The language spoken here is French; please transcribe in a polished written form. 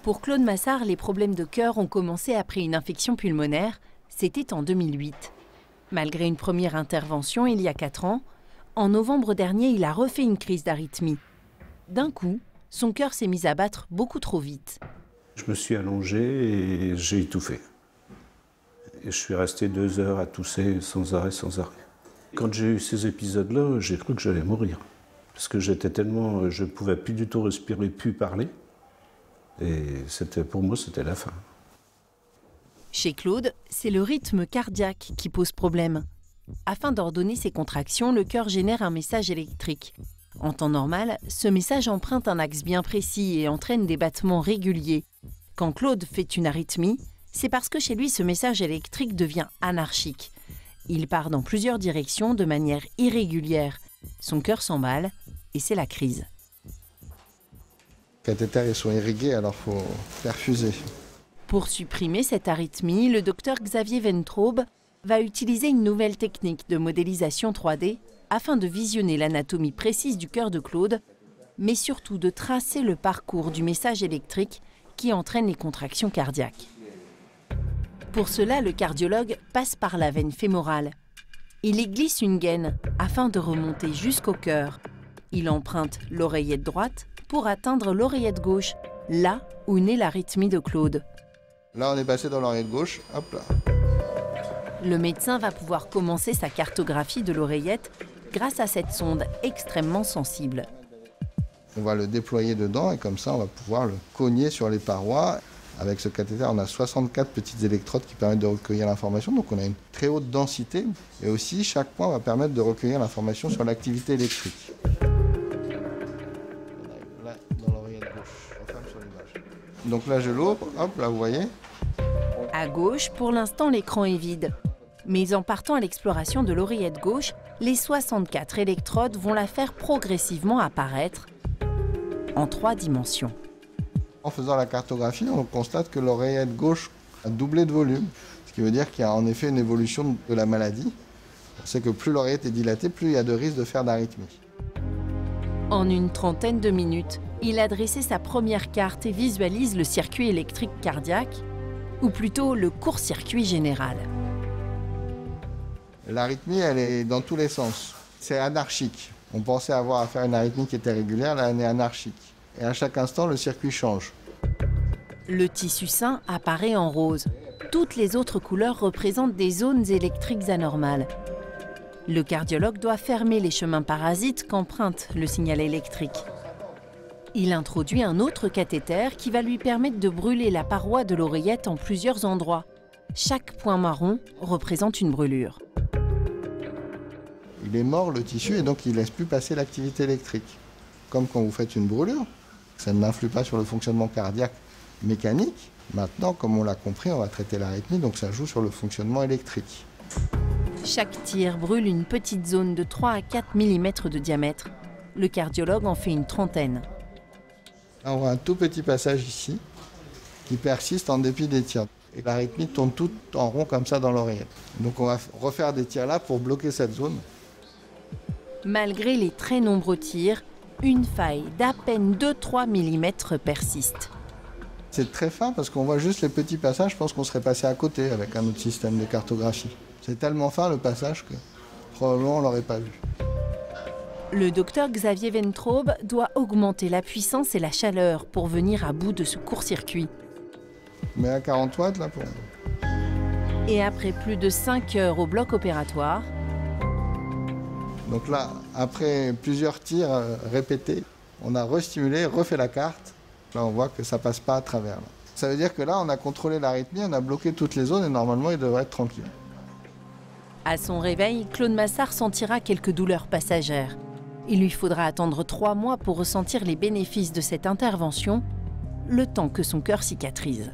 Pour Claude Massard, les problèmes de cœur ont commencé après une infection pulmonaire. C'était en 2008. Malgré une première intervention il y a 4 ans, en novembre dernier, il a refait une crise d'arythmie. D'un coup, son cœur s'est mis à battre beaucoup trop vite. Je me suis allongé et j'ai étouffé. Et je suis resté 2 heures à tousser sans arrêt, sans arrêt. Quand j'ai eu ces épisodes-là, j'ai cru que j'allais mourir. Parce que j'étais tellement... je ne pouvais plus du tout respirer, plus parler. Et pour moi, c'était la fin. Chez Claude, c'est le rythme cardiaque qui pose problème. Afin d'ordonner ses contractions, le cœur génère un message électrique. En temps normal, ce message emprunte un axe bien précis et entraîne des battements réguliers. Quand Claude fait une arythmie, c'est parce que chez lui, ce message électrique devient anarchique. Il part dans plusieurs directions de manière irrégulière. Son cœur s'emballe et c'est la crise. Les cathéters ils sont irrigués, alors il faut perfuser. Pour supprimer cette arythmie, le docteur Xavier Ventrobe va utiliser une nouvelle technique de modélisation 3D afin de visionner l'anatomie précise du cœur de Claude, mais surtout de tracer le parcours du message électrique qui entraîne les contractions cardiaques. Pour cela, le cardiologue passe par la veine fémorale. Il y glisse une gaine afin de remonter jusqu'au cœur. Il emprunte l'oreillette droite pour atteindre l'oreillette gauche, là où naît l'arythmie de Claude. Là, on est passé dans l'oreillette gauche, hop là. Le médecin va pouvoir commencer sa cartographie de l'oreillette grâce à cette sonde extrêmement sensible. On va le déployer dedans et comme ça, on va pouvoir le cogner sur les parois. Avec ce cathéter, on a 64 petites électrodes qui permettent de recueillir l'information. Donc on a une très haute densité. Et aussi, chaque point va permettre de recueillir l'information sur l'activité électrique. Là, dans l'oreillette gauche, on ferme sur l'image. Donc là, je l'ouvre. Hop, là, vous voyez. À gauche, pour l'instant, l'écran est vide. Mais en partant à l'exploration de l'oreillette gauche, les 64 électrodes vont la faire progressivement apparaître en 3 dimensions. En faisant la cartographie, on constate que l'oreillette gauche a doublé de volume, ce qui veut dire qu'il y a en effet une évolution de la maladie. On sait que plus l'oreillette est dilatée, plus il y a de risques de faire d'arythmie. En une trentaine de minutes, il a dressé sa première carte et visualise le circuit électrique cardiaque, ou plutôt le court-circuit général. L'arythmie, elle est dans tous les sens. C'est anarchique. On pensait avoir à faire une arythmie qui était régulière, là, elle est anarchique. Et à chaque instant, le circuit change. Le tissu sain apparaît en rose. Toutes les autres couleurs représentent des zones électriques anormales. Le cardiologue doit fermer les chemins parasites qu'emprunte le signal électrique. Il introduit un autre cathéter qui va lui permettre de brûler la paroi de l'oreillette en plusieurs endroits. Chaque point marron représente une brûlure. Il est mort, le tissu, et donc il ne laisse plus passer l'activité électrique. Comme quand vous faites une brûlure, ça n'influe pas sur le fonctionnement cardiaque mécanique. Maintenant, comme on l'a compris, on va traiter l'arythmie, donc ça joue sur le fonctionnement électrique. Chaque tir brûle une petite zone de 3 à 4 mm de diamètre. Le cardiologue en fait une trentaine. Là, on voit un tout petit passage ici, qui persiste en dépit des tirs. Et l'arythmie tourne tout en rond comme ça dans l'oreillette. Donc on va refaire des tirs là pour bloquer cette zone. Malgré les très nombreux tirs, une faille d'à peine 2-3 mm persiste. C'est très fin parce qu'on voit juste les petits passages, je pense qu'on serait passé à côté avec un autre système de cartographie. C'est tellement fin le passage que probablement on ne l'aurait pas vu. Le docteur Xavier Ventrobe doit augmenter la puissance et la chaleur pour venir à bout de ce court-circuit. Mais à 40 watts là pour... Et après plus de 5 heures au bloc opératoire... Donc là, après plusieurs tirs répétés, on a restimulé, refait la carte. Là, on voit que ça ne passe pas à travers. Là. Ça veut dire que là, on a contrôlé l'arythmie, on a bloqué toutes les zones et normalement, il devrait être tranquille. À son réveil, Claude Massard sentira quelques douleurs passagères. Il lui faudra attendre 3 mois pour ressentir les bénéfices de cette intervention, le temps que son cœur cicatrise.